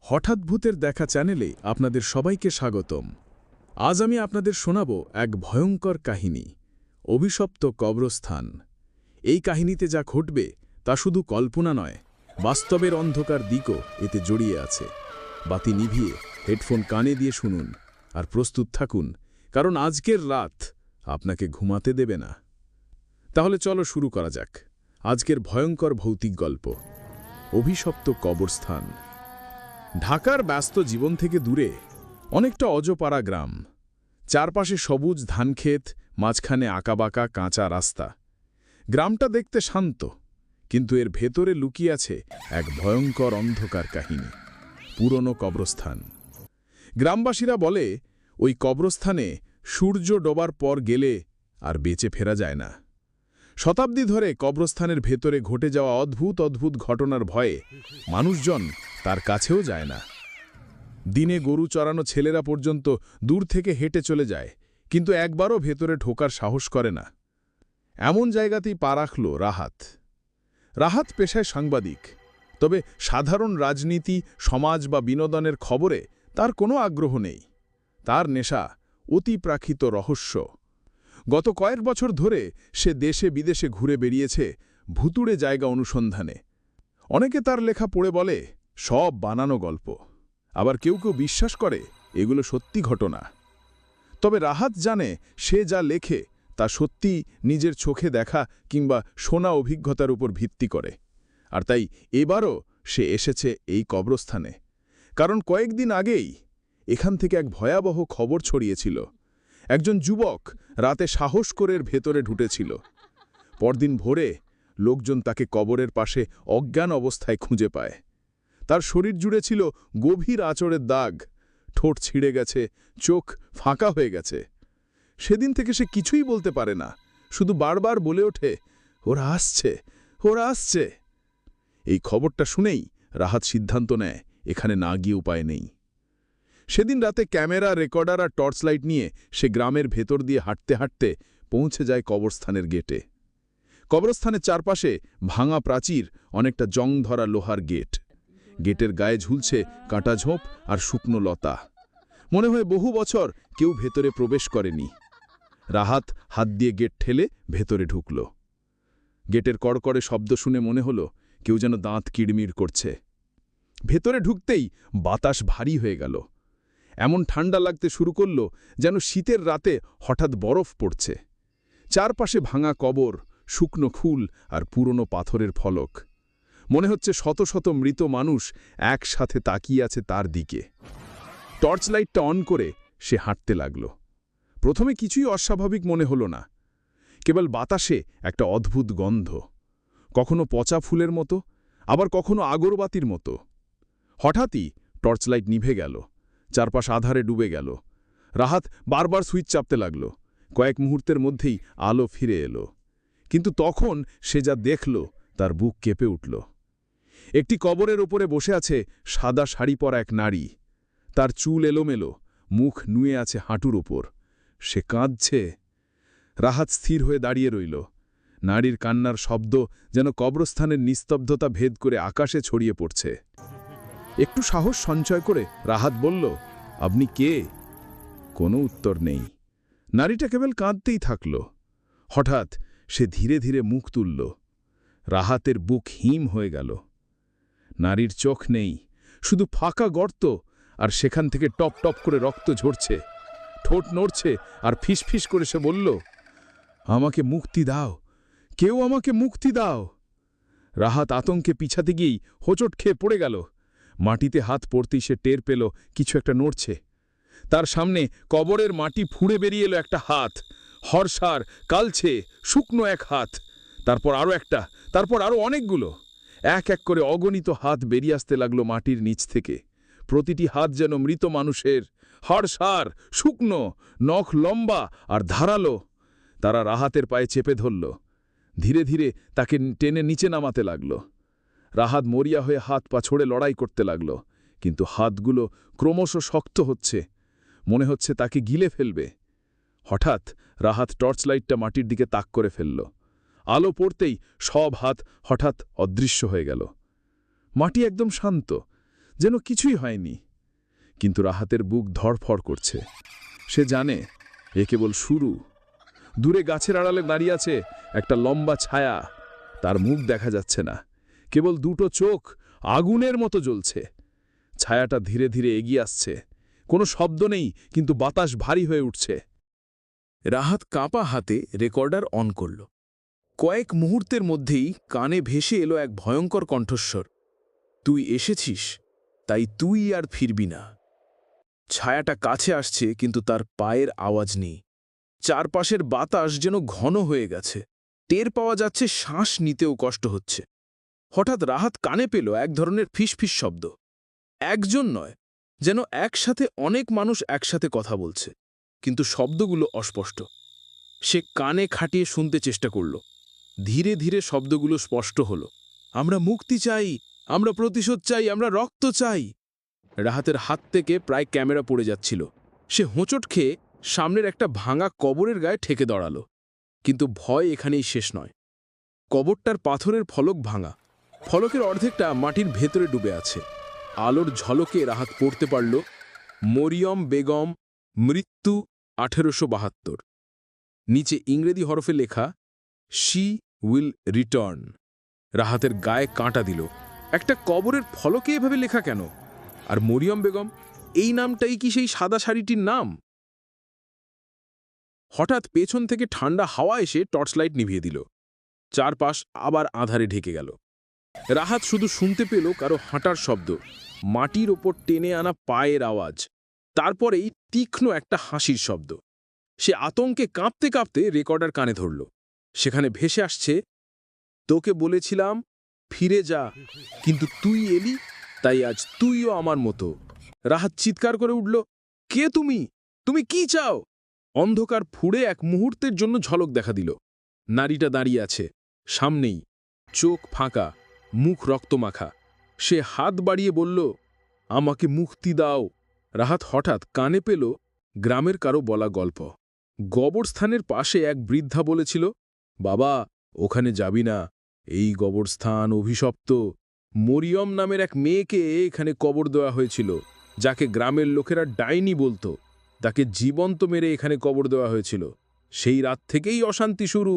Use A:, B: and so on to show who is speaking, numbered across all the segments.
A: হঠাৎ ভূতের দেখা চ্যানেলে আপনাদের সবাইকে স্বাগতম। আজ আমি আপনাদের শোনাব এক ভয়ঙ্কর কাহিনী, অভিশপ্ত কবরস্থান। এই কাহিনীতে যা ঘটবে তা শুধু কল্পনা নয়, বাস্তবের অন্ধকার দিকও এতে জড়িয়ে আছে। বাতি নিভিয়ে হেডফোন কানে দিয়ে শুনুন আর প্রস্তুত থাকুন, কারণ আজকের রাত আপনাকে ঘুমাতে দেবে না। তাহলে চলো শুরু করা যাক আজকের ভয়ঙ্কর ভৌতিক গল্প, অভিশপ্ত কবরস্থান। ঢাকার ব্যস্ত জীবন থেকে দূরে অনেকটা অজপাড়া গ্রাম। চারপাশে সবুজ ধানক্ষেত, মাঝখানে আঁকাবাঁকা কাঁচা রাস্তা। গ্রামটা দেখতে শান্ত, কিন্তু এর ভেতরে লুকিয়ে আছে এক ভয়ঙ্কর অন্ধকার কাহিনী, পুরনো কবরস্থান। গ্রামবাসীরা বলে ওই কবরস্থানে সূর্য ডোবার পর গেলে আর বেঁচে ফেরা যায় না। শতাব্দী ধরে কবরস্থানের ভেতরে ঘটে যাওয়া অদ্ভুত অদ্ভুত ঘটনার ভয়ে মানুষজন তার কাছেও যায় না। দিনে গরু চড়ানো ছেলেরা পর্যন্ত দূর থেকে হেঁটে চলে যায়, কিন্তু একবারও ভেতরে ঢোকার সাহস করে না। এমন জায়গাতেই পা রাখল রাহাত। রাহাত পেশায় সাংবাদিক, তবে সাধারণ রাজনীতি, সমাজ বা বিনোদনের খবরে তার কোনো আগ্রহ নেই। তার নেশা অতিপ্রাকৃত রহস্য। গত কয়েক বছর ধরে সে দেশে বিদেশে ঘুরে বেরিয়েছে ভুতুড়ে জায়গা অনুসন্ধানে। অনেকে তার লেখা পড়ে বলে সব বানানো গল্প, আবার কেউ কেউ বিশ্বাস করে এগুলো সত্যি ঘটনা। তবে রাহাত জানে সে যা লেখে তা সত্যি নিজের চোখে দেখা কিংবা শোনা অভিজ্ঞতার উপর ভিত্তি করে। আর তাই এবারও সে এসেছে এই কবরস্থানে, কারণ কয়েকদিন আগেই এখান থেকে এক ভয়াবহ খবর ছড়িয়েছিল। একজন যুবক রাতে সাহস করে ভেতরে ঢুটেছিল। পরদিন ভোরে লোকজন তাকে কবরের পাশে অজ্ঞান অবস্থায় খুঁজে পায়। তার শরীর জুড়ে ছিল গভীর আঁচড়ের দাগ, ঠোঁট ছিঁড়ে গেছে, চোখ ফাঁকা হয়ে গেছে। সেদিন থেকে সে কিছুই বলতে পারে না, শুধু বারবার বলে ওঠে, ওরা আসছে, ওরা আসছে। এই খবরটা শুনেই রাহাত সিদ্ধান্ত নেয় এখানে না গিয়ে উপায় নেই। সেদিন রাতে ক্যামেরা, রেকর্ডার আর টর্চ লাইট নিয়ে সে গ্রামের ভেতর দিয়ে হাঁটতে হাঁটতে পৌঁছে যায় কবরস্থানের গেটে। কবরস্থানের চারপাশে ভাঙা প্রাচীর, অনেকটা জং ধরা লোহার গেট। গেটের গায়ে ঝুলছে কাঁটা ঝোপ আর শুকনো লতা। মনে হয় বহু বছর কেউ ভেতরে প্রবেশ করেনি। রাহাত হাত দিয়ে গেট ঠেলে ভেতরে ঢুকল। গেটের কড়কড়ে শব্দ শুনে মনে হলো কেউ যেন দাঁত কিড়মিড় করছে। ভেতরে ঢুকতেই বাতাস ভারী হয়ে গেল। এমন ঠান্ডা লাগতে শুরু করল যেন শীতের রাতে হঠাৎ বরফ পড়ছে। চারপাশে ভাঙা কবর, শুকনো ফুল আর পুরনো পাথরের ফলক। মনে হচ্ছে শত শত মৃত মানুষ একসাথে তাকিয়ে আছে তার দিকে। টর্চ লাইটটা অন করে সে হাঁটতে লাগল। প্রথমে কিছুই অস্বাভাবিক মনে হলো না, কেবল বাতাসে একটা অদ্ভুত গন্ধ, কখনো পচা ফুলের মতো, আবার কখনো আগরবাতির মতো। হঠাৎই টর্চ লাইট নিভে গেল, চারপাশ আধারে ডুবে গেল। রাহাত বারবার সুইচ চাপতে লাগল। কয়েক মুহূর্তের মধ্যেই আলো ফিরে এলো, কিন্তু তখন সে যা দেখল তার বুক কেঁপে উঠল। একটি কবরের ওপরে বসে আছে সাদা শাড়ি পরা এক নারী। তার চুল এলোমেলো, মুখ নুয়ে আছে হাঁটুর ওপর। সে কাঁদছে। রাহাত স্থির হয়ে দাঁড়িয়ে রইল। নারীর কান্নার শব্দ যেন কবরস্থানের নিস্তব্ধতা ভেদ করে আকাশে ছড়িয়ে পড়ছে। একটু সাহস সঞ্চয় করে রাহাত বলল, আপনি কে? কোনো উত্তর নেই। নারীটা কেবল কাঁদতেই থাকল। হঠাৎ সে ধীরে ধীরে মুখ তুলল। রাহাতের বুক হিম হয়ে গেল। নারীর চোখ নেই, শুধু ফাঁকা গর্ত, আর সেখান থেকে টপ টপ করে রক্ত ঝরছে। ঠোঁট নড়ছে আর ফিসফিস করে সে বলল, আমাকে মুক্তি দাও, কেউ আমাকে মুক্তি দাও। রাহাত আতঙ্কে পিছাতে গিয়েই হোঁচট খেয়ে পড়ে গেল। মাটিতে হাত পড়তেই সে টের পেল কিছু একটা নড়ছে। তার সামনে কবরের মাটি ফুঁড়ে বেরিয়ে এলো একটা হাত, হরসার, কালছে, শুকনো এক হাত। তারপর আরও একটা, তারপর আরও অনেকগুলো। এক এক করে অগণিত হাত বেরিয়ে আসতে লাগলো মাটির নিচ থেকে। প্রতিটি হাত যেন মৃত মানুষের, হরসার, শুকনো, নখ লম্বা আর ধারালো। তারা রাহাতের পায়ে চেপে ধরল, ধীরে ধীরে তাকে টেনে নিচে নামাতে লাগল। রাহাত মরিয়া হয়ে হাত পা ছড়ে লড়াই করতে লাগল, কিন্তু হাতগুলো ক্রমশ শক্ত হচ্ছে। মনে হচ্ছে তাকে গিলে ফেলবে। হঠাৎ রাহাত টর্চ লাইটটা মাটির দিকে তাক করে ফেলল। আলো পড়তেই সব হাত হঠাৎ অদৃশ্য হয়ে গেল। মাটি একদম শান্ত, যেন কিছুই হয়নি। কিন্তু রাহাতের বুক ধড়ফড় করছে। সে জানে এ কেবল শুরু। দূরে গাছের আড়ালে দাঁড়িয়ে আছে একটা লম্বা ছায়া। তার মুখ দেখা যাচ্ছে না, কেবল দুটো চোখ আগুনের মতো জ্বলছে। ছায়াটা ধীরে ধীরে এগিয়ে আসছে। কোনো শব্দ নেই, কিন্তু বাতাস ভারী হয়ে উঠছে। রাহাত কাঁপা হাতে রেকর্ডার অন করল। কয়েক মুহূর্তের মধ্যেই কানে ভেসে এলো এক ভয়ঙ্কর কণ্ঠস্বর। তুই এসেছিস, তাই তুই আর ফিরবি না। ছায়াটা কাছে আসছে, কিন্তু তার পায়ের আওয়াজ নেই। চারপাশের বাতাস যেন ঘন হয়ে গেছে। টের পাওয়া যাচ্ছে শ্বাস নিতেও কষ্ট হচ্ছে। হঠাৎ রাহাত কানে পেল এক ধরনের ফিসফিস শব্দ। একজন নয়, যেন একসাথে অনেক মানুষ একসাথে কথা বলছে, কিন্তু শব্দগুলো অস্পষ্ট। সে কানে খাটিয়ে শুনতে চেষ্টা করল। ধীরে ধীরে শব্দগুলো স্পষ্ট হল। আমরা মুক্তি চাই, আমরা প্রতিশোধ চাই, আমরা রক্ত চাই। রাহাতের হাত থেকে প্রায় ক্যামেরা পড়ে যাচ্ছিল। সে হোঁচট খেয়ে সামনের একটা ভাঙা কবরের গায়ে ঠেকে দাঁড়াল। কিন্তু ভয় এখানেই শেষ নয়। কবরটার পাথরের ফলক ভাঙা। ফলকের অর্ধেকটা মাটির ভেতরে ডুবে আছে। আলোর ঝলকে রাহাত পড়তে পারল, মরিয়ম বেগম, মৃত্যু 1872। নিচে ইংরেজি হরফে লেখা, শি উইল রিটার্ন। রাহাতের গায়ে কাঁটা দিল। একটা কবরের ফলকে এভাবে লেখা কেন? আর মরিয়ম বেগম, এই নামটাই কি সেই সাদা শাড়িটির নাম? হঠাৎ পেছন থেকে ঠান্ডা হাওয়া এসে টর্চলাইট নিভিয়ে দিল। চারপাশ আবার আঁধারে ঢেকে গেল। রাহাত শুধু শুনতে পেল কারো হাঁটার শব্দ, মাটির ওপর টেনে আনা পায়ের আওয়াজ, তারপরেই তীক্ষ্ণ একটা হাসির শব্দ। সে আতঙ্কে কাঁপতে কাঁপতে রেকর্ডার কানে ধরল। সেখানে ভেসে আসছে, তোকে বলেছিলাম ফিরে যা, কিন্তু তুই এলি, তাই আজ তুইও আমার মতো। রাহাত চিৎকার করে উঠল, কে তুমি? তুমি কি চাও? অন্ধকার ফুঁড়ে এক মুহূর্তের জন্য ঝলক দেখা দিল। নারীটা দাঁড়িয়ে আছে, সামনেই, চোখ ফাঁকা, মুখ রক্তমাখা। সে হাত বাড়িয়ে বলল, আমাকে মুক্তি দাও। রাহাত হঠাৎ কানে পেল গ্রামের কারো বলা গল্প। কবরস্থানের পাশে এক বৃদ্ধা বলেছিল, বাবা, ওখানে যাবি না, এই কবরস্থান অভিশপ্ত। মরিয়ম নামের এক মেয়েকে এখানে কবর দেওয়া হয়েছিল, যাকে গ্রামের লোকেরা ডাইনি বলতো। তাকে জীবন্ত মেরে এখানে কবর দেওয়া হয়েছিল। সেই রাত থেকেই অশান্তি শুরু।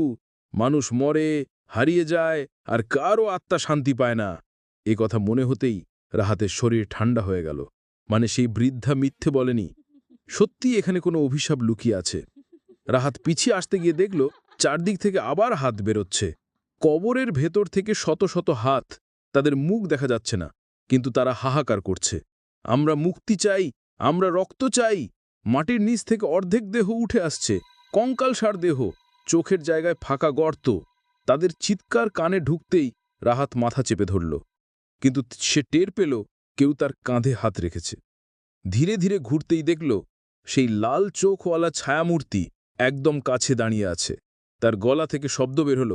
A: মানুষ মরে, হারিয়ে যায়, আর কারও আত্মা শান্তি পায় না। এ কথা মনে হতেই রাহাতের শরীর ঠান্ডা হয়ে গেল। মানে সেই বৃদ্ধা মিথ্যে বলেনি, সত্যি এখানে কোনো অভিশাপ লুকিয়ে আছে। রাহাত পিছিয়ে আসতে গিয়ে দেখল চারদিক থেকে আবার হাত বেরোচ্ছে। কবরের ভেতর থেকে শত শত হাত। তাদের মুখ দেখা যাচ্ছে না, কিন্তু তারা হাহাকার করছে, আমরা মুক্তি চাই, আমরা রক্ত চাই। মাটির নিচ থেকে অর্ধেক দেহ উঠে আসছে, কঙ্কালসার দেহ, চোখের জায়গায় ফাঁকা গর্ত। তাদের চিৎকার কানে ঢুকতেই রাহাত মাথা চেপে ধরল, কিন্তু সে টের পেল কেউ তার কাঁধে হাত রেখেছে। ধীরে ধীরে ঘুরতেই দেখল সেই লাল চোখওয়ালা ছায়ামূর্তি একদম কাছে দাঁড়িয়ে আছে। তার গলা থেকে শব্দ বের হল,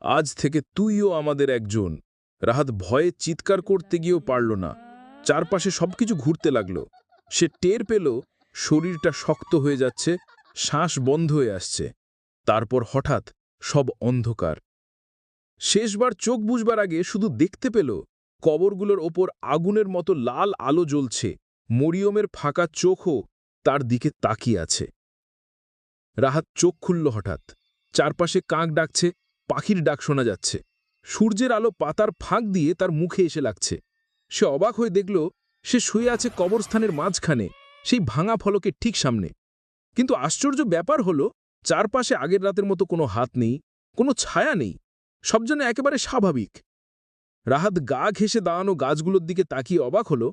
A: আজ থেকে তুইও আমাদের একজন। রাহাত ভয়ে চিৎকার করতে গিয়েও পারল না। চারপাশে সবকিছু ঘুরতে লাগল। সে টের পেল শরীরটা শক্ত হয়ে যাচ্ছে, শ্বাস বন্ধ হয়ে আসছে। তারপর হঠাৎ সব অন্ধকার। শেষবার চোখ বুঝবার আগে শুধু দেখতে পেল কবরগুলোর ওপর আগুনের মতো লাল আলো জ্বলছে। মরিয়মের ফাঁকা চোখও তার দিকে তাকিয়ে আছে। রাহাত চোখ খুলল হঠাৎ। চারপাশে কাক ডাকছে, পাখির ডাক শোনা যাচ্ছে। সূর্যের আলো পাতার ফাঁক দিয়ে তার মুখে এসে লাগছে। সে অবাক হয়ে দেখল সে শুয়ে আছে কবরস্থানের মাঝখানে, সেই ভাঙা ফলকের ঠিক সামনে। কিন্তু আশ্চর্য ব্যাপার হল, চারপাশে আগের রাতের মতো কোনো হাত নেই, কোনো ছায়া নেই। সব যেন একেবারে স্বাভাবিক। রাহাত গা ঘেঁষে দাঁড়ানো গাছগুলোর দিকে তাকিয়ে অবাক হল,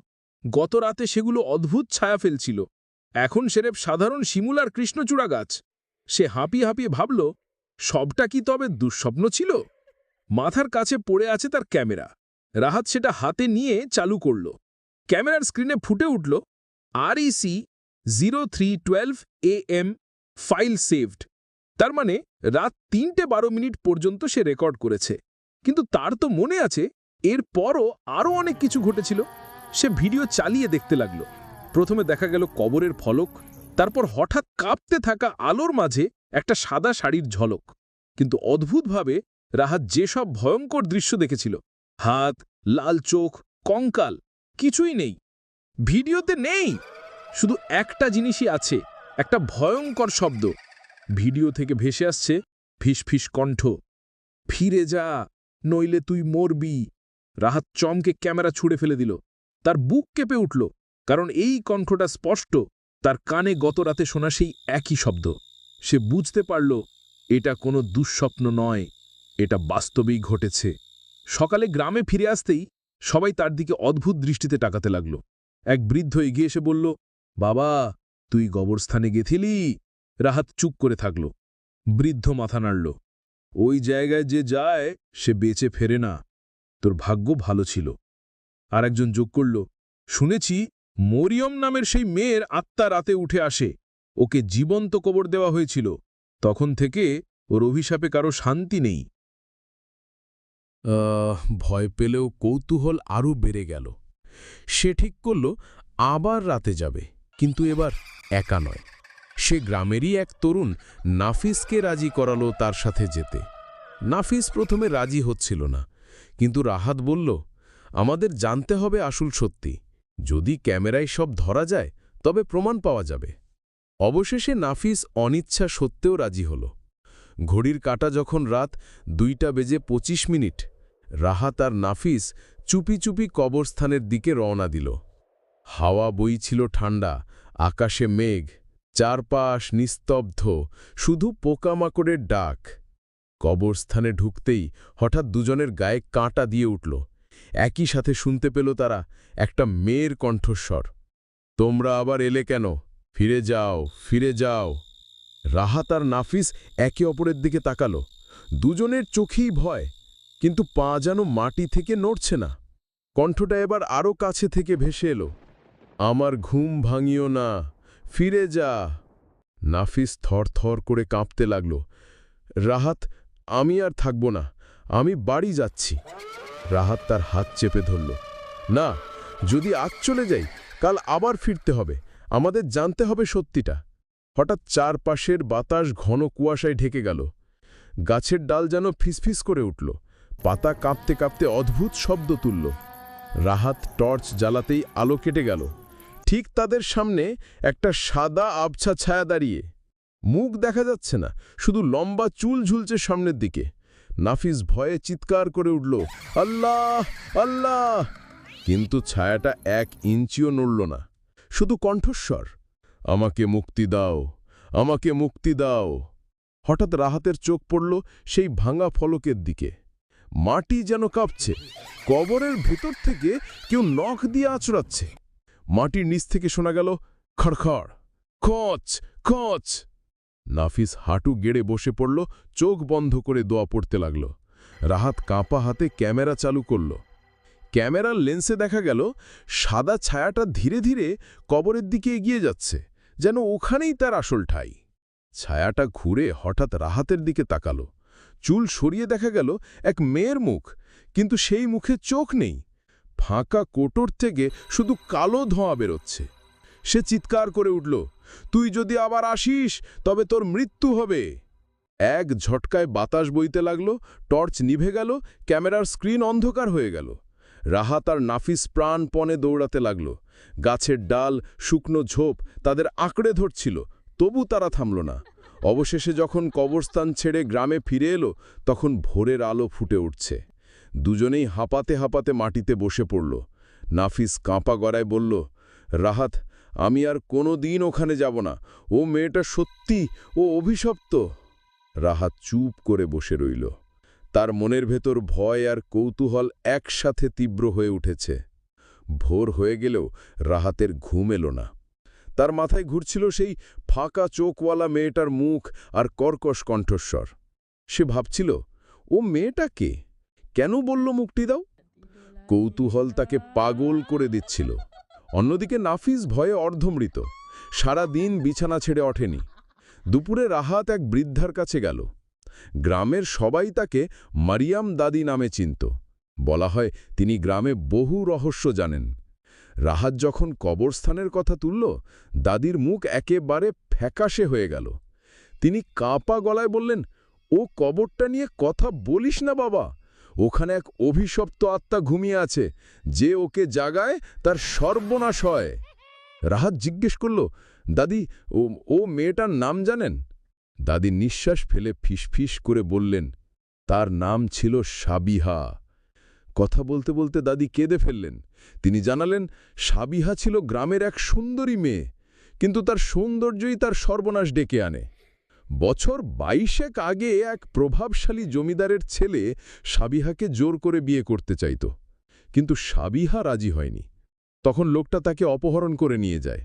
A: গত রাতে সেগুলো অদ্ভুত ছায়া ফেলছিল, এখন সেরেফ সাধারণ শিমুল আর কৃষ্ণচূড়া গাছ। সে হাঁপিয়ে হাঁপিয়ে ভাবল, সবটা কি তবে দুঃস্বপ্ন ছিল? মাথার কাছে পড়ে আছে তার ক্যামেরা। রাহাত সেটা হাতে নিয়ে চালু করল। ক্যামেরার স্ক্রিনে ফুটে উঠল, REC 0312 AM, ফাইল সেভড। তার মানে রাত 3:12 পর্যন্ত সে রেকর্ড করেছে। কিন্তু তার তো মনে আছে এর পরও আরও অনেক কিছু ঘটেছিল। সে ভিডিও চালিয়ে দেখতে লাগল। প্রথমে দেখা গেল কবরের ফলক, তারপর হঠাৎ কাঁপতে থাকা আলোর মাঝে একটা সাদা শাড়ির ঝলক। কিন্তু অদ্ভুতভাবে রাহাত যেসব ভয়ঙ্কর দৃশ্য দেখেছিল, হাত, লাল চোখ, কঙ্কাল,
B: কিছুই নেই, ভিডিওতে নেই। শুধু একটা জিনিসই আছে, একটা ভয়ঙ্কর শব্দ। ভিডিও থেকে ভেসে আসছে ফিসফিস কণ্ঠ, ফিরে যা, নইলে তুই মরবি। রাহাত চমকে ক্যামেরা ছুঁড়ে ফেলে দিল। তার বুক কেঁপে উঠল, কারণ এই কণ্ঠটা স্পষ্ট তার কানে গত রাতে শোনা সেই একই শব্দ। সে বুঝতে পারল এটা কোনো দুঃস্বপ্ন নয়, এটা বাস্তবেই ঘটেছে। সকালে গ্রামে ফিরে আসতেই সবাই তার দিকে অদ্ভুত দৃষ্টিতে তাকাতে লাগল। এক বৃদ্ধ এগিয়ে এসে বলল, বাবা, তুই কবরস্থানে গেছিলি? রাহাত চুপ করে থাকল। বৃদ্ধ মাথা নাড়ল। ওই জায়গায় যে যায় সে বেঁচে ফেরে না। তোর ভাগ্য ভালো ছিল। আর একজন যোগ করল, শুনেছি মরিয়ম নামের সেই মেয়ের আত্মা রাতে উঠে আসে। ওকে জীবন্ত কবর দেওয়া হয়েছিল। তখন থেকে ওর অভিশাপে কারো শান্তি নেই।
C: ভয় পেলেও কৌতূহল আরও বেড়ে গেল। সে ঠিক করল আবার রাতে যাবে, কিন্তু এবার একা নয়। সে গ্রামেরই এক তরুণ নাফিসকে রাজি করালো তার সাথে যেতে। নাফিস প্রথমে রাজি হচ্ছিল না, কিন্তু রাহাত বলল, আমাদের জানতে হবে আসল সত্যি। যদি ক্যামেরায় সব ধরা যায় তবে প্রমাণ পাওয়া যাবে। অবশেষে নাফিস অনিচ্ছা সত্ত্বেও রাজি হল। ঘড়ির কাঁটা যখন রাত 2:25, রাহাত আর নাফিস চুপি চুপি কবরস্থানের দিকে রওনা দিল। হাওয়া বইছিল ঠান্ডা, আকাশে মেঘ, চারপাশ নিস্তব্ধ, শুধু পোকামাকড়ের ডাক। কবরস্থানে ঢুকতেই হঠাৎ দুজনের গায়ে কাঁটা দিয়ে উঠল। একই সাথে শুনতে পেল তারা একটা মেয়ের কণ্ঠস্বর, তোমরা আবার এলে কেন? ফিরে যাও, ফিরে যাও। রাহাত আর নাফিস একে অপরের দিকে তাকালো। দুজনের চোখেই ভয়, কিন্তু পা যেন মাটি থেকে নড়ছে না। কণ্ঠটা এবার আরও কাছে থেকে ভেসে এলো, আমার ঘুম ভাঙিও না, ফিরে যা। নাফিস থরথর করে কাঁপতে লাগল। রাহাত, আমি আর থাকব না, আমি বাড়ি যাচ্ছি। রাহাত তার হাত চেপে ধরল, না, যদি আজ চলে যাই কাল আবার ফিরতে হবে, আমাদের জানতে হবে সত্যিটা। হঠাৎ চারপাশের বাতাস ঘন কুয়াশায় ঢেকে গেল। গাছের ডাল যেন ফিসফিস করে উঠল, পাতা কাঁপতে কাঁপতে অদ্ভুত শব্দ তুলল। রাহাত টর্চ জ্বালাতেই আলো কেটে গেল। ঠিক তাদের সামনে একটা সাদা আবছা ছায়া দাঁড়িয়ে। মুখ দেখা যাচ্ছে না, শুধু লম্বা চুল ঝুলছে সামনের দিকে। নাফিস ভয়ে চিৎকার করে উঠল, আল্লাহ, আল্লাহ! কিন্তু ছায়াটা 1 ইঞ্চিও নড়ল না, শুধু কণ্ঠস্বর, আমাকে মুক্তি দাও, আমাকে মুক্তি দাও। হঠাৎ রাহাতের চোখ পড়ল সেই ভাঙা ফলকের দিকে। মাটি যেন কাঁপছে, কবরের ভেতর থেকে কেউ নখ দিয়ে আঁচড়াচ্ছে। মাটির নিচ থেকে শোনা গেল খড়খড়, খচ খচ। নাফিস হাঁটু গেড়ে বসে পড়ল, চোখ বন্ধ করে দোয়া পড়তে লাগল। রাহাত কাঁপা হাতে ক্যামেরা চালু করল। ক্যামেরার লেন্সে দেখা গেল সাদা ছায়াটা ধীরে ধীরে কবরের দিকে এগিয়ে যাচ্ছে, যেন ওখানেই তার আসল ঠাঁই। ছায়াটা ঘুরে হঠাৎ রাহাতের দিকে তাকালো। চুল সরিয়ে দেখা গেল এক মেয়ের মুখ, কিন্তু সেই মুখে চোখ নেই। ফাঁকা কোটর থেকে শুধু কালো ধোঁয়া বেরোচ্ছে। সে চিৎকার করে উঠল, তুই যদি আবার আসিস তবে তোর মৃত্যু হবে। এক ঝটকায় বাতাস বইতে লাগল, টর্চ নিভে গেল, ক্যামেরার স্ক্রিন অন্ধকার হয়ে গেল। রাহাত আর নাফিস প্রাণপণে দৌড়াতে লাগল। গাছের ডাল, শুকনো ঝোপ তাদের আঁকড়ে ধরছিল, তবু তারা থামল না। অবশেষে যখন কবরস্থান ছেড়ে গ্রামে ফিরে এলো, তখন ভোরের আলো ফুটে উঠছে। দুজনেই হাঁপাতে হাঁপাতে মাটিতে বসে পড়ল। নাফিস কাঁপা গলায় বলল, রাহাত, আমি আর কোনো দিন ওখানে যাব না। ও মেয়েটা সত্যি, ও অভিশপ্ত। রাহাত চুপ করে বসে রইল। তার মনের ভেতর ভয় আর কৌতূহল একসাথে তীব্র হয়ে উঠেছে। ভোর হয়ে গেলেও রাহাতের ঘুম এলো না। তার মাথায় ঘুরছিল সেই ফাঁকা চোখওয়ালা মেয়েটার মুখ আর কর্কশ কণ্ঠস্বর। সে ভাবছিল, ও মেয়েটা কে? কেন বলল মুক্তি দাও? কৌতূহল তাকে পাগল করে দিচ্ছিল। অন্যদিকে নাফিস ভয়ে অর্ধমৃত, সারা দিন বিছানা ছেড়ে ওঠেনি। দুপুরে রাহাত এক বৃদ্ধার কাছে গেল। গ্রামের সবাই তাকে মারিয়াম দাদি নামে চিনত। বলা হয় তিনি গ্রামে বহু রহস্য জানেন। রাহাত যখন কবরস্থানের কথা তুলল, দাদির মুখ একেবারে ফ্যাকাশে হয়ে গেল। তিনি কাঁপা গলায় বললেন, ও কবরটা নিয়ে কথা বলিস না বাবা, ওখানে এক অভিশপ্ত আত্মা ঘুমিয়ে আছে, যে ওকে জাগায় তার সর্বনাশ হয়। রাহাত জিজ্ঞেস করল, দাদি, ও মেয়েটার নাম জানেন? দাদি নিঃশ্বাস ফেলে ফিসফিস করে বললেন, তার নাম ছিল সাবিহা। কথা বলতে বলতে দাদি কেঁদে ফেললেন। তিনি জানালেন, সাবিহা ছিল গ্রামের এক সুন্দরী মেয়ে, কিন্তু তার সৌন্দর্যই তার সর্বনাশ ডেকে আনে। বছর 22 আগে এক প্রভাবশালী জমিদারের ছেলে সাবিহাকে জোর করে বিয়ে করতে চাইত, কিন্তু সাবিহা রাজি হয়নি। তখন লোকটা তাকে অপহরণ করে নিয়ে যায়।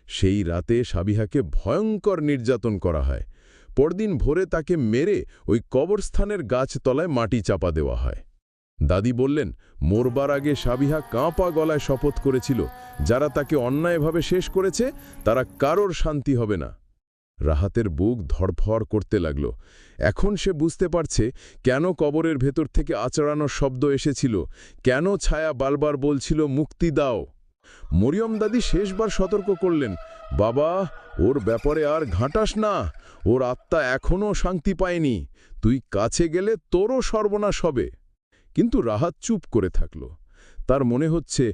C: সেই রাতে সাবিহাকে ভয়ঙ্কর নির্যাতন করা হয়। পরদিন ভোরে তাকে মেরে ওই কবরস্থানের গাছতলায় মাটি চাপা দেওয়া হয়। দাদি বললেন, মরবার আগে সাবিহা কাঁপা গলায় শপথ করেছিল, যারা তাকে অন্যায়ভাবে শেষ করেছে তারা কারোর শান্তি হবে না। রাহাতের বুক ধড়ফড় করতে লাগল। এখন সে বুঝতে পারছে কেন কবরের ভেতর থেকে আচড়ানোর শব্দ এসেছিল, কেন ছায়া বারবার বলছিল, মুক্তি দাও। মরিয়ম দাদি শেষবার সতর্ক করলেন, বাবা, ওর ব্যাপারে আর ঘাঁটাস না, ওর আত্মা এখনও শান্তি পায়নি, তুই কাছে গেলে তোরও সর্বনাশ হবে। কিন্তু রাহাত চুপ করে থাকল। তার মনে হচ্ছে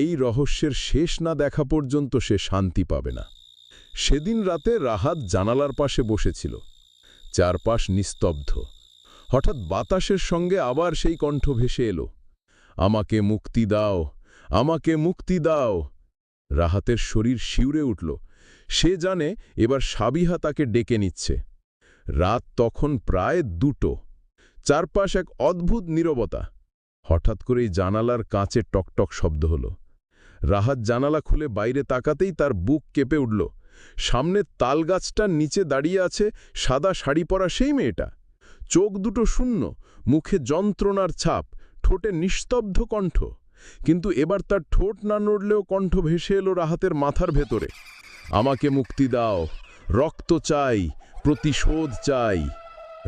C: এই রহস্যের শেষ না দেখা পর্যন্ত সে শান্তি পাবে না। সেদিন রাতে রাহাত জানালার পাশে বসেছিল। চারপাশ নিস্তব্ধ। হঠাৎ বাতাসের সঙ্গে আবার সেই কণ্ঠ ভেসে এলো, আমাকে মুক্তি দাও, আমাকে মুক্তি দাও। রাহাতের শরীর শিউরে উঠল। সে জানে এবার সাবিহা তাকে ডেকে নিচ্ছে। রাত তখন প্রায় 2টো। চারপাশ এক অদ্ভুত নীরবতা। হঠাৎ করেই জানালার কাঁচে টকটক শব্দ হল। রাহাত জানালা খুলে বাইরে তাকাতেই তার বুক কেঁপে উঠল। সামনে তালগাছটার নিচে দাঁড়িয়ে আছে সাদা শাড়ি পরা সেই মেয়েটা। চোখ দুটো শূন্য, মুখে যন্ত্রণার ছাপ, ঠোঁটে নিস্তব্ধ কণ্ঠ। কিন্তু এবার তার ঠোঁট না নড়লেও কণ্ঠ ভেসে এলো রাহাতের মাথার ভেতরে, আমাকে মুক্তি দাও, রক্ত চাই, প্রতিশোধ চাই।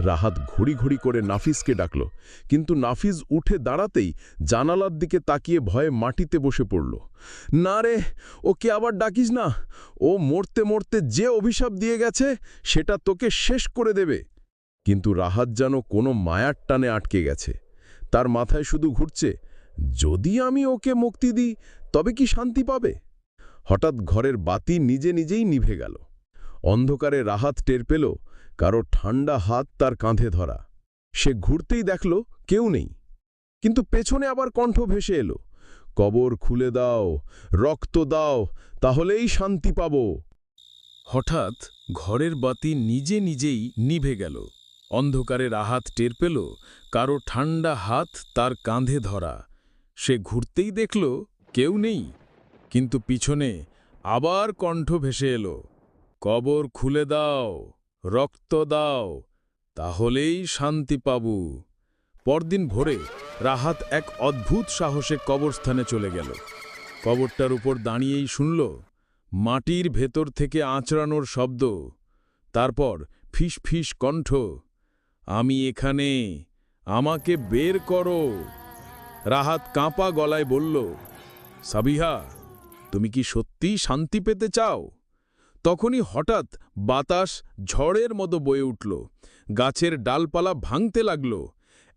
C: রাহাত ঘড়ি ঘড়ি করে নাফিসকে ডাকল, কিন্তু নাফিস উঠে দাঁড়াতেই জানালার দিকে তাকিয়ে ভয়ে মাটিতে বসে পড়ল। না রে, ওকে আবার ডাকিস না, ও মরতে মরতে যে অভিশাপ দিয়ে গেছে সেটা তোকে শেষ করে দেবে। কিন্তু রাহাত যেন কোনো মায়ার টানে আটকে গেছে। তার মাথায় শুধু ঘুরছে, যদি আমি ওকে মুক্তি দিই তবে কি শান্তি পাবে? হঠাৎ ঘরের বাতি নিজে নিজেই নিভে গেল। অন্ধকারে রাহাত টের পেল কারো ঠান্ডা হাত তার কাঁধে ধরা। সে ঘুরতেই দেখল কেউ নেই, কিন্তু পেছনে আবার কণ্ঠ ভেসে এলো, কবর খুলে দাও, রক্ত দাও, তাহলেই শান্তি পাব।
A: হঠাৎ ঘরের বাতি নিজে নিজেই নিভে গেল। অন্ধকারে রাহাত টের পেল কারো ঠান্ডা হাত তার কাঁধে ধরা। সে ঘুরতেই দেখল কেউ নেই, কিন্তু পিছনে আবার কণ্ঠ ভেসে এলো, কবর খুলে দাও, রক্ত দাও, তাহলেই শান্তি পাবু। পরদিন ভোরে রাহাত এক অদ্ভুত সাহসে কবরস্থানে চলে গেল। কবরটার উপর দাঁড়িয়েই শুনল মাটির ভেতর থেকে আঁচড়ানোর শব্দ। তারপর ফিস ফিস কণ্ঠ, আমি এখানে, আমাকে বের করো। রাহাত কাঁপা গলায় বলল, সাবিহা, তুমি কি সত্যিই শান্তি পেতে চাও? তখনই হঠাৎ বাতাস ঝড়ের মতো বয়ে উঠল। গাছের ডালপালা ভাঙতে লাগল।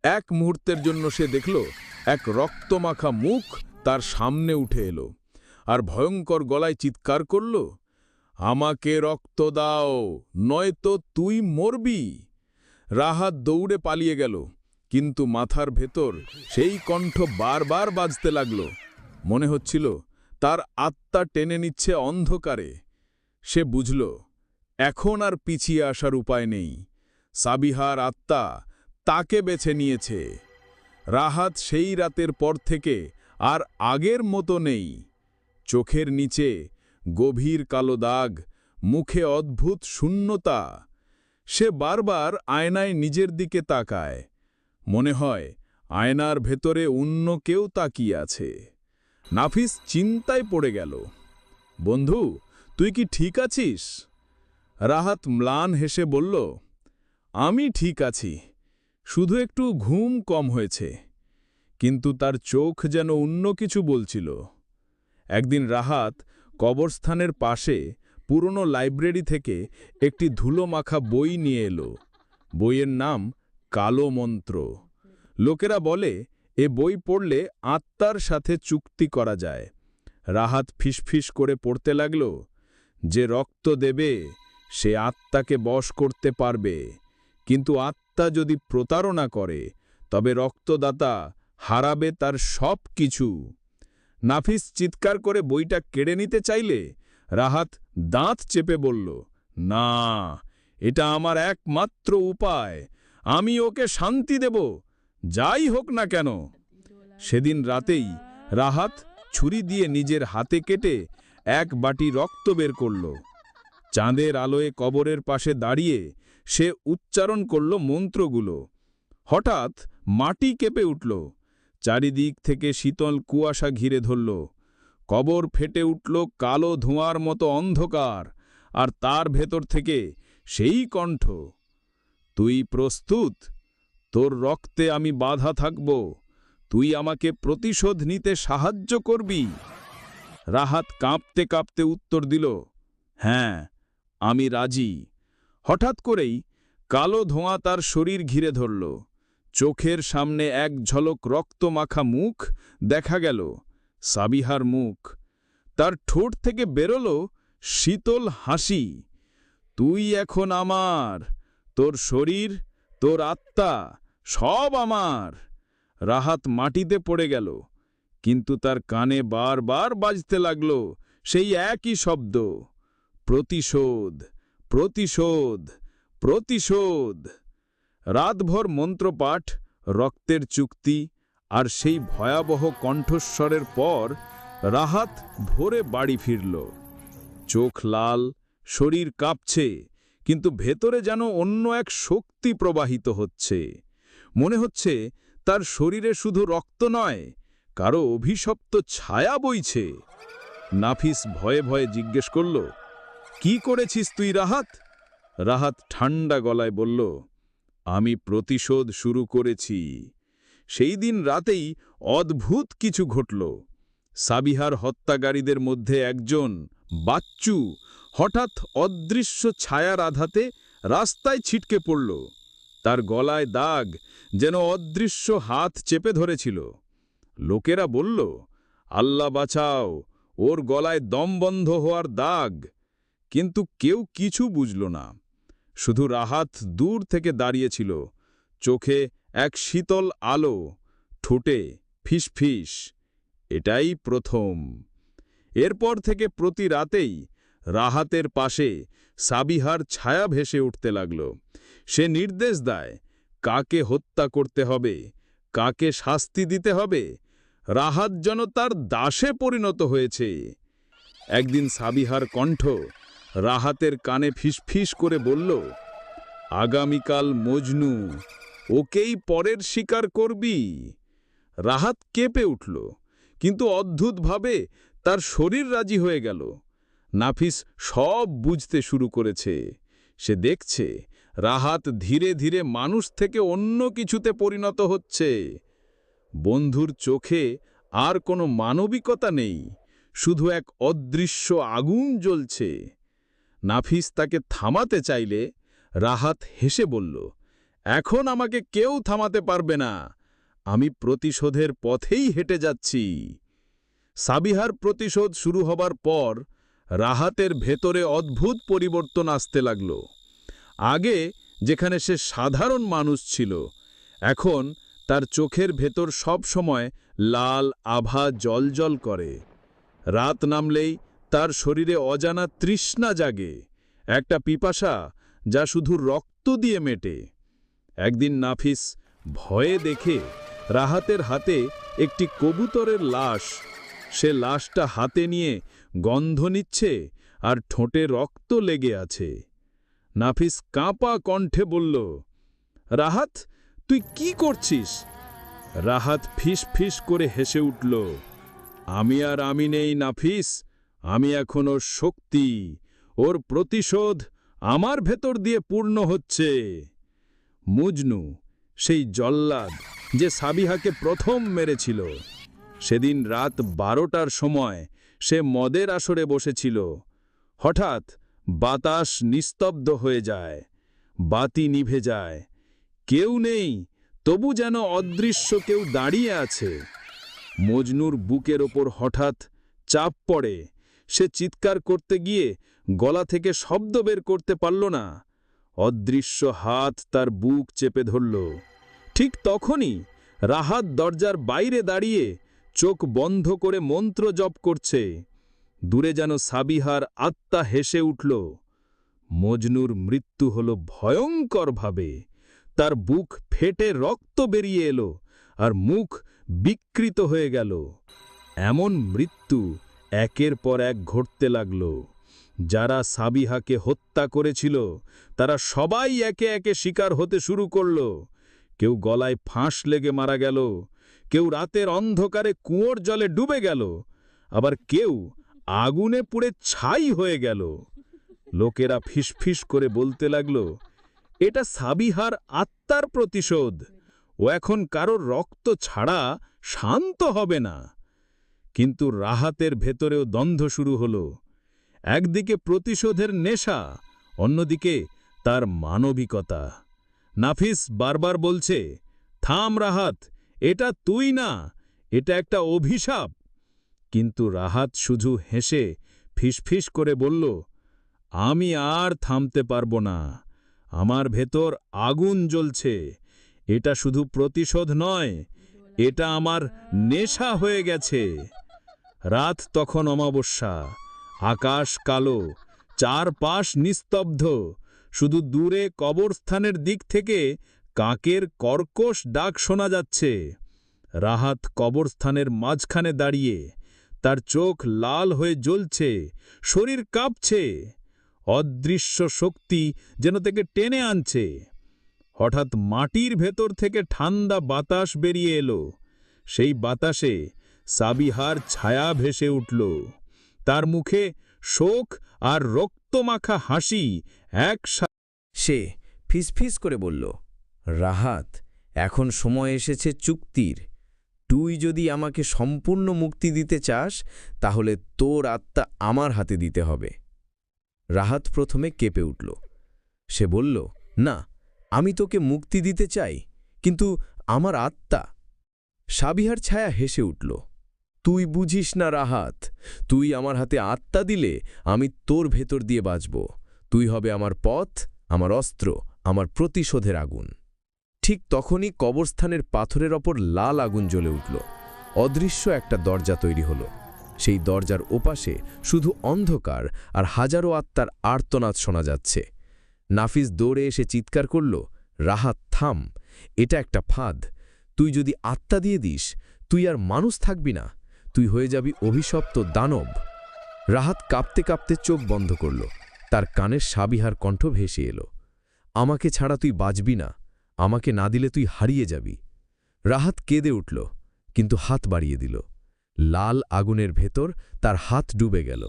A: এক মুহূর্তের জন্য সে দেখল এক রক্তমাখা মুখ তার সামনে উঠে এলো, আর ভয়ঙ্কর গলায় চিৎকার করল, আমাকে রক্ত দাও, নয়তো তুই মরবি। রাহাত দৌড়ে পালিয়ে গেল, কিন্তু মাথার ভেতর সেই কণ্ঠ বারবার বাজতে লাগল। মনে হচ্ছিল তার আত্মা টেনে নিচ্ছে অন্ধকারে। সে বুঝল এখন আর পিছিয়ে আসার উপায় নেই। সাবিহার আত্মা তাকে বেছে নিয়েছে। রাহাত সেই রাতের পর থেকে আর আগের মতো নেই। চোখের নিচে গভীর কালো দাগ, মুখে অদ্ভুত শূন্যতা। সে বারবার আয়নায় নিজের দিকে তাকায়। মনে হয় আয়নার ভেতরে অন্য কেউ তাকিয়ে আছে। নাফিস চিন্তায় পড়ে গেল। বন্ধু, তুই কি ঠিক আছিস? রাহাত ম্লান হেসে বলল, আমি ঠিক আছি, শুধু একটু ঘুম কম হয়েছে। কিন্তু তার চোখ যেন অন্য কিছু বলছিল। একদিন রাহাত কবরস্থানের পাশে পুরনো লাইব্রেরি থেকে একটি ধুলো মাখা বই নিয়ে এলো। বইয়ের নাম কালো মন্ত্র। লোকেরা বলে এ বই পড়লে আত্মার সাথে চুক্তি করা যায়। রাহাত ফিসফিস করে পড়তে লাগল, যে রক্ত দেবে সে আত্মাকে বশ করতে পারবে, কিন্তু আত্মা যদি প্রতারণা করে তবে রক্তদাতা হারাবে তার সব কিছু। নাফিস চিৎকার করে বইটা কেড়ে নিতে চাইলে রাহাত দাঁত চেপে বলল, না, এটা আমার একমাত্র উপায়। আমি ওকে শান্তি দেব, যাই হোক না কেন। সেদিন রাতেই রাহাত ছুরি দিয়ে নিজের হাতে কেটে এক বাটি রক্ত বের করল। চাঁদের আলোয় কবরের পাশে দাঁড়িয়ে সে উচ্চারণ করল মন্ত্রগুলো। হঠাৎ মাটি কেঁপে উঠল, চারিদিক থেকে শীতল কুয়াশা ঘিরে ধরল। কবর ফেটে উঠল কালো ধোঁয়ার মতো অন্ধকার, আর তার ভেতর থেকে সেই কণ্ঠ, তুই প্রস্তুত? তোর রক্তে আমি বাধা থাকব, তুই আমাকে প্রতিশোধ নিতে সাহায্য করবি। রাহাত কাঁপতে কাঁপতে উত্তর দিল, হ্যাঁ, আমি রাজি। হঠাৎ করেই কালো ধোঁয়া তার শরীর ঘিরে ধরল। চোখের সামনে এক ঝলক রক্তমাখা মুখ দেখা গেল, সাবিহার মুখ। তার ঠোঁট থেকে বেরোল শীতল হাসি, তুই এখন আমার, তোর শরীর, তোর আত্মা, সব আমার। রাহাত মাটিতে পড়ে গেল, কিন্তু তার কানে বারবার বাজতে লাগল সেই একই শব্দ, প্রতিশোধ, প্রতিশোধ, প্রতিশোধ। রাতভর মন্ত্রপাঠ, রক্তের চুক্তি আর সেই ভয়াবহ কণ্ঠস্বরের পর রাহাত ভোরে বাড়ি ফিরল। চোখ লাল, শরীর কাঁপছে, কিন্তু ভেতরে যেন অন্য এক শক্তি প্রবাহিত হচ্ছে। মনে হচ্ছে তার শরীরে শুধু রক্ত নয়, কারো অভিশপ্ত ছায়া বইছে। নাফিস ভয়ে ভয়ে জিজ্ঞেস করল, কি করেছিস তুই রাহাত? রাহাত ঠান্ডা গলায় বলল, আমি প্রতিশোধ শুরু করেছি। সেই দিন রাতেই অদ্ভুত কিছু ঘটল। সাবিহার হত্যাকারীদের মধ্যে একজন, বাচ্চু, হঠাৎ অদৃশ্য ছায়ার আঘাতে রাস্তায় ছিটকে পড়ল। তার গলায় দাগ, যেন অদৃশ্য হাত চেপে ধরেছিল। লোকেরা বলল, আল্লাহ বাঁচাও, ওর গলায় দম বন্ধ হওয়ার দাগ। কিন্তু কেউ কিছু বুঝল না। শুধু রাহাত দূর থেকে দাঁড়িয়েছিল, চোখে এক শীতল আলো, ঠোঁটে ফিসফিস, এটাই প্রথম। এরপর থেকে প্রতি রাতেই রাহাতের পাশে সাবিহার ছায়া ভেসে উঠতে লাগল। সে নির্দেশ দেয় কাকে হত্যা করতে হবে, কাকে শাস্তি দিতে হবে। রাহাত যেন তার দাসে পরিণত হয়েছে। একদিন সাবিহার কণ্ঠ রাহাতের কানে ফিসফিস করে বলল, আগামীকাল মজনু, ওকেই পরের শিকার করবি। রাহাত কেঁপে উঠল, কিন্তু অদ্ভুতভাবে তার শরীর রাজি হয়ে গেল। নাফিস সব বুঝতে শুরু করেছে। সে দেখছে রাহাত ধীরে ধীরে মানুষ থেকে অন্য কিছুতে পরিণত হচ্ছে। বন্ধুর চোখে আর কোনো মানবিকতা নেই, শুধু এক অদৃশ্য আগুন জ্বলছে। নাফিস তাকে থামাতে চাইলে রাহাত হেসে বলল, এখন আমাকে কেউ থামাতে পারবে না, আমি প্রতিশোধের পথেই হেঁটে যাচ্ছি। সাবিহার প্রতিশোধ শুরু হবার পর রাহাতের ভেতরে অদ্ভুত পরিবর্তন আসতে লাগল। আগে যেখানে সে সাধারণ মানুষ ছিল, এখন তার চোখের ভেতর সব সময় লাল আভা জ্বলজ্বল করে। রাত নামলেই তার শরীরে অজানা তৃষ্ণা জাগে, একটা পিপাসা যা শুধু রক্ত দিয়ে মেটে। একদিন নাফিস ভয়ে দেখে রাহাতের হাতে একটি কবুতরের লাশ। সে লাশটা হাতে নিয়ে গন্ধ নিচ্ছে আর ঠোঁটে রক্ত লেগে আছে। নাফিস কাঁপা কণ্ঠে বলল, রাহাত, তুই কি করছিস? রাহাত ফিস ফিস করে হেসে উঠল, আমি আর আমি নেই নাফিস, আমি এখনো শক্তি, ওর প্রতিশোধ আমার ভেতর দিয়ে পূর্ণ হচ্ছে। মজনু, সেই জল্লাদ যে সাবিহাকে প্রথম মেরেছিল, সেদিন রাত 12টার সময় সে মদের আসরে বসেছিল। হঠাৎ বাতাস নিস্তব্ধ হয়ে যায়, বাতি নিভে যায়, কেউ নেই,
B: তবু যেন অদৃশ্য কেউ দাঁড়িয়ে আছে। মজনুর বুকের ওপর হঠাৎ চাপ পড়ে। সে চিৎকার করতে গিয়ে গলা থেকে শব্দ বের করতে পারল না। অদৃশ্য হাত তার বুক চেপে ধরল। ঠিক তখনই রাহাত দরজার বাইরে দাঁড়িয়ে চোখ বন্ধ করে মন্ত্র জপ করছে। দূরে যেন সাবিহার আত্মা হেসে উঠল। মজনুর মৃত্যু হল ভয়ঙ্করভাবে। তার বুক ফেটে রক্ত বেরিয়ে এলো আর মুখ বিকৃত হয়ে গেল। এমন মৃত্যু একের পর এক ঘটতে লাগল। যারা সাবিহাকে হত্যা করেছিল তারা সবাই একে একে শিকার হতে শুরু করল। কেউ গলায় ফাঁস লেগে মারা গেল, কেউ রাতের অন্ধকারে কুয়োর জলে ডুবে গেল, আবার কেউ আগুনে পুড়ে ছাই হয়ে গেল। লোকেরা ফিসফিস করে বলতে লাগল, এটা সাবিহার আত্মার প্রতিশোধ। ও এখন কারোর রক্ত ছাড়া শান্ত হবে না। কিন্তু রাহাতের ভেতরেও দ্বন্দ্ব শুরু হল। একদিকে প্রতিশোধের নেশা, অন্যদিকে তার মানবিকতা। নাফিস বারবার বলছে, থাম রাহাত, এটা তুই না, এটা একটা অভিশাপ। কিন্তু রাহাত শুধু হেসে ফিসফিস করে বলল, আমি আর থামতে পারবো না। আমার ভেতর আগুন জ্বলছে। এটা শুধু প্রতিশোধ নয়, এটা আমার নেশা হয়ে গেছে। রাত তখন অমাবস্যা, আকাশ কালো, চারপাশ নিস্তব্ধ। শুধু দূরে কবরস্থানের দিক থেকে কাকের কর্কশ ডাক শোনা যাচ্ছে। রাহাত কবরস্থানের মাঝখানে দাঁড়িয়ে, তার চোখ লাল হয়ে জ্বলছে, শরীর কাঁপছে। অদৃশ্য শক্তি যেন তাকে টেনে আনছে। হঠাৎ মাটির ভেতর থেকে ঠান্ডা বাতাস বেরিয়ে এলো। সেই বাতাসে সাবিহার ছায়া ভেসে উঠল। তার মুখে শোক আর রক্তমাখা হাসি একসাথে।
C: সে ফিসফিস করে বলল, রাহাত, এখন সময় এসেছে চুক্তির। তুই যদি আমাকে সম্পূর্ণ মুক্তি দিতে চাস, তাহলে তোর আত্মা আমার হাতে দিতে হবে। রাহাত প্রথমে কেঁপে উঠল। সে বলল, না, আমি তোকে মুক্তি দিতে চাই, কিন্তু আমার আত্মা। সাবিহার ছায়া হেসে উঠল। তুই বুঝিস না রাহাত, তুই আমার হাতে আত্মা দিলে আমি তোর ভেতর দিয়ে বাঁচব। তুই হবে আমার পথ, আমার অস্ত্র, আমার প্রতিশোধের আগুন। ঠিক তখনই কবরস্থানের পাথরের ওপর লাল আগুন জ্বলে উঠল। অদৃশ্য একটা দরজা তৈরি হল। সেই দরজার ওপাশে শুধু অন্ধকার আর হাজারো আত্মার আর্তনাদ শোনা যাচ্ছে। নাফিস দৌড়ে এসে চিৎকার করল, রাহাত থাম, এটা একটা ফাঁদ। তুই যদি আত্মা দিয়ে দিস, তুই আর মানুষ থাকবি না, তুই হয়ে যাবি অভিশপ্ত দানব। রাহাত কাঁপতে কাঁপতে চোখ বন্ধ করল। তার কানের সাবিহার কণ্ঠ ভেসে এলো, আমাকে ছাড়া তুই বাঁচবি না, আমাকে না দিলে তুই হারিয়ে যাবি। রাহাত কেঁদে উঠল, কিন্তু হাত বাড়িয়ে দিল। লাল আগুনের ভেতর তার হাত ডুবে গেল,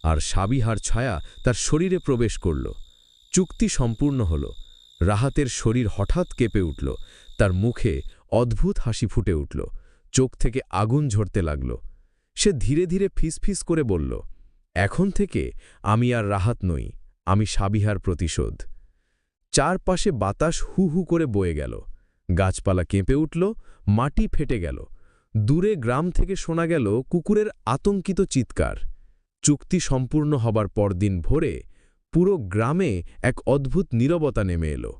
C: আর সাবিহার ছায়া তার শরীরে প্রবেশ করল। চুক্তি সম্পূর্ণ হল। রাহাতের শরীর হঠাৎ কেঁপে উঠল, তার মুখে অদ্ভুত হাসি ফুটে উঠল, চোখ থেকে আগুন ঝরতে লাগল। সে ধীরে ধীরে ফিসফিস করে বলল, এখন থেকে আমি আর রাহাত নই, আমি সাবিহার প্রতিশোধ। চারপাশে বাতাস হু হু করে বয়ে গেল, গাছপালা কেঁপে উঠল, মাটি ফেটে গেল। দূরে গ্রাম থেকে শোনা গেল কুকুরের আতঙ্কিত চিৎকার। চুক্তি সম্পূর্ণ হবার পরদিন ভোরে পুরো গ্রামে এক অদ্ভুত নীরবতা নেমে এলো।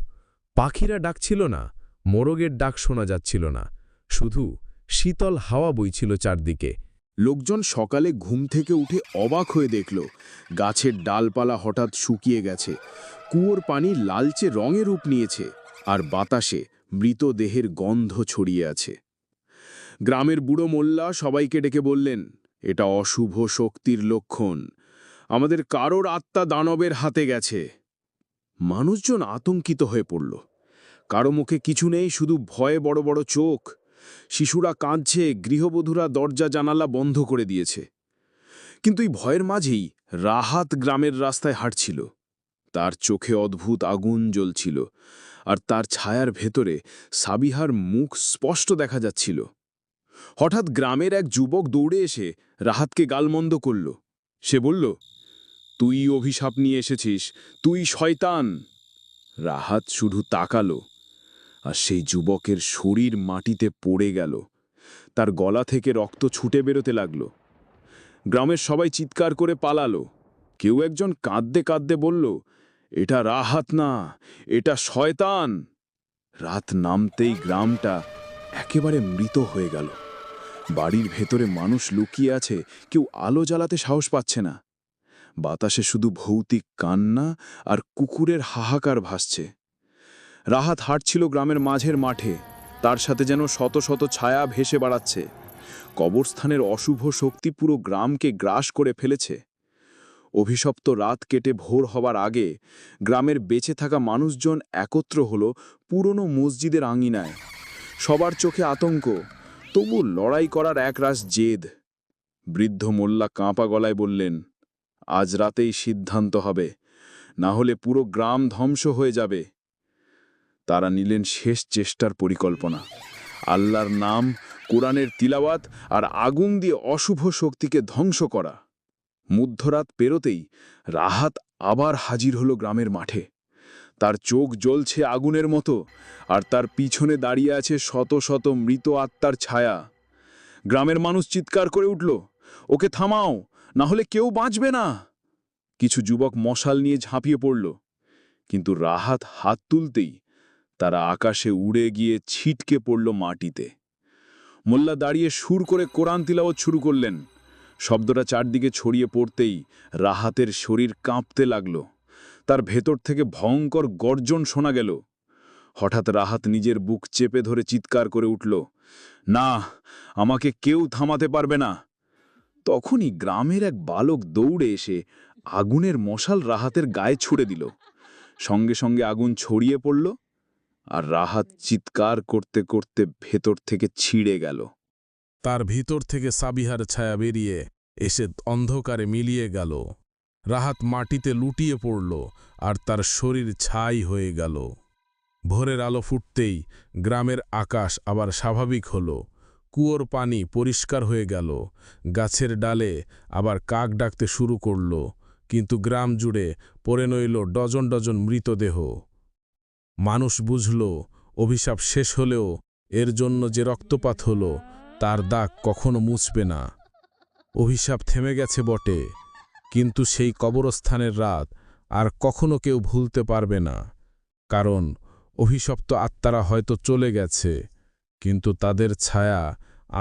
C: পাখিরা ডাকছিল না, মোরগের ডাক শোনা যাচ্ছিল না, শুধু শীতল হাওয়া বইছিল চারদিকে।
A: লোকজন সকালে ঘুম থেকে উঠে অবাক হয়ে দেখল, গাছের ডালপালা হঠাৎ শুকিয়ে গেছে, কুয়োর পানি লালচে রঙে রূপ নিয়েছে, আর বাতাসে মৃতদেহের গন্ধ ছড়িয়ে আছে। গ্রামের বুড়ো মোল্লা সবাইকে ডেকে বললেন, এটা অশুভ শক্তির লক্ষণ, আমাদের কারোর আত্মা দানবের হাতে গেছে। মানুষজন আতঙ্কিত হয়ে পড়ল। কারো মুখে কিছু নেই, শুধু ভয়ে বড় বড় চোখ। শিশুরা কাঁদছে, গৃহবধূরা দরজা জানালা বন্ধ করে দিয়েছে। কিন্তু এই ভয়ের মাঝেই রাহাত গ্রামের রাস্তায় হাঁটছিল। তার চোখে অদ্ভুত আগুন জ্বলছিল, আর তার ছায়ার ভেতরে সাবিহার মুখ স্পষ্ট দেখা যাচ্ছিল। হঠাৎ গ্রামের এক যুবক দৌড়ে এসে রাহাতকে গালমন্দ করল। সে বলল, তুই অভিশাপ নিয়ে এসেছিস, তুই শয়তান। রাহাত শুধু তাকালো, আর সেই যুবকের শরীর মাটিতে পড়ে গেল। তার গলা থেকে রক্ত ছুটে বেরোতে লাগল। গ্রামের সবাই চিৎকার করে পালালো। কেউ একজন কাঁদতে কাঁদতে বলল, এটা রাহাত না, এটা শয়তান। রাত নামতেই গ্রামটা একেবারে মৃত হয়ে গেল। বাড়ির ভেতরে মানুষ লুকিয়ে আছে, কেউ আলো জ্বালাতে সাহস পাচ্ছে না। বাতাসে শুধু ভৌতিক কান্না আর কুকুরের হাহাকার ভাসছে। রাহাত হাঁটছিল গ্রামের মাঝের মাঠে, তার সাথে যেন শত শত ছায়া ভেসে বেড়াচ্ছে। কবরস্থানের অশুভ শক্তি পুরো গ্রামকে গ্রাস করে ফেলেছে। অভিশপ্ত রাত কেটে ভোর হবার আগে গ্রামের বেঁচে থাকা মানুষজন একত্র হলো পুরনো মসজিদের আঙিনায়। সবার চোখে আতঙ্ক, তবু লড়াই করার একরাশ জেদ। বৃদ্ধ মোল্লা কাঁপা গলায় বললেন, আজ রাতেই সিদ্ধান্ত হবে, না হলে পুরো গ্রাম ধ্বংস হয়ে যাবে। তারা নিলেন শেষ চেষ্টার পরিকল্পনা। আল্লাহর নাম, কোরআনের তিলাওয়াত আর আগুন দিয়ে অশুভ শক্তিকে ধ্বংস করা। মধ্যরাত পেরোতেই রাহাত আবার হাজির হলো গ্রামের মাঠে। তার চোখ জ্বলছে আগুনের মতো, আর তার পিছনে দাঁড়িয়ে আছে শত শত মৃত আত্মার ছায়া। গ্রামের মানুষ চিৎকার করে উঠল, ওকে থামাও, না হলে কেউ বাঁচবে না। কিছু যুবক মশাল নিয়ে ঝাঁপিয়ে পড়ল, কিন্তু রাহাত হাত তুলতেই তারা আকাশে উড়ে গিয়ে ছিটকে পড়ল মাটিতে। মোল্লা দাঁড়িয়ে সুর করে কোরআন তিলাওয়াত শুরু করলেন। শব্দটা চারদিকে ছড়িয়ে পড়তেই রাহাতের শরীর কাঁপতে লাগল। তার ভেতর থেকে ভয়ঙ্কর গর্জন শোনা গেল। হঠাৎ রাহাত নিজের বুক চেপে ধরে চিৎকার করে উঠল, না, আমাকে কেউ থামাতে পারবে না। তখনই গ্রামের এক বালক দৌড়ে এসে আগুনের মশাল রাহাতের গায়ে ছুড়ে দিল। সঙ্গে সঙ্গে আগুন ছড়িয়ে পড়ল, আর রাহাত চিৎকার করতে করতে ভেতর থেকে ছিঁড়ে গেল।
C: তার ভিতর থেকে সাবিহার ছায়া বেরিয়ে এসে অন্ধকারে মিলিয়ে গেল। রাহাত মাটিতে লুটিয়ে পড়ল, আর তার শরীর ছাই হয়ে গেল। ভোরের আলো ফুটতেই গ্রামের আকাশ আবার স্বাভাবিক হল। কুয়োর পানি পরিষ্কার হয়ে গেল। গাছের ডালে আবার কাক ডাকতে শুরু করল, কিন্তু গ্রাম জুড়ে পড়ে রইল ডজন ডজন মৃতদেহ। মানুষ বুঝল, অভিশাপ শেষ হলেও এর জন্য যে রক্তপাত হল তার দাগ কখনো মুছবে না। অভিশাপ থেমে গেছে বটে, কিন্তু সেই কবরস্থানের রাত আর কখনো কেউ ভুলতে পারবে না। কারণ অভিশপ্ত আত্মারা হয়তো চলে গেছে, কিন্তু তাদের ছায়া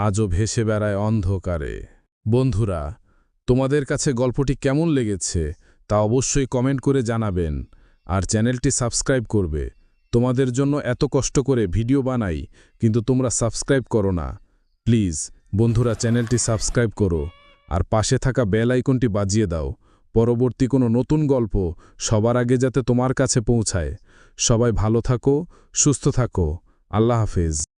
C: আজও ভেসে বেড়ায় অন্ধকারে। বন্ধুরা, তোমাদের কাছে গল্পটি কেমন লেগেছে তা অবশ্যই কমেন্ট করে জানাবেন, আর চ্যানেলটি সাবস্ক্রাইব করবে। তোমাদের জন্য এত কষ্ট করে ভিডিও বানাই, কিন্তু তোমরা সাবস্ক্রাইব করো না। প্লিজ বন্ধুরা, চ্যানেলটি সাবস্ক্রাইব করো আর পাশে থাকা বেল আইকনটি বাজিয়ে দাও, পরবর্তী কোনো নতুন গল্প সবার আগে যাতে তোমার কাছে পৌঁছায়। সবাই ভালো থাকো, সুস্থ থাকো। আল্লাহ হাফেজ।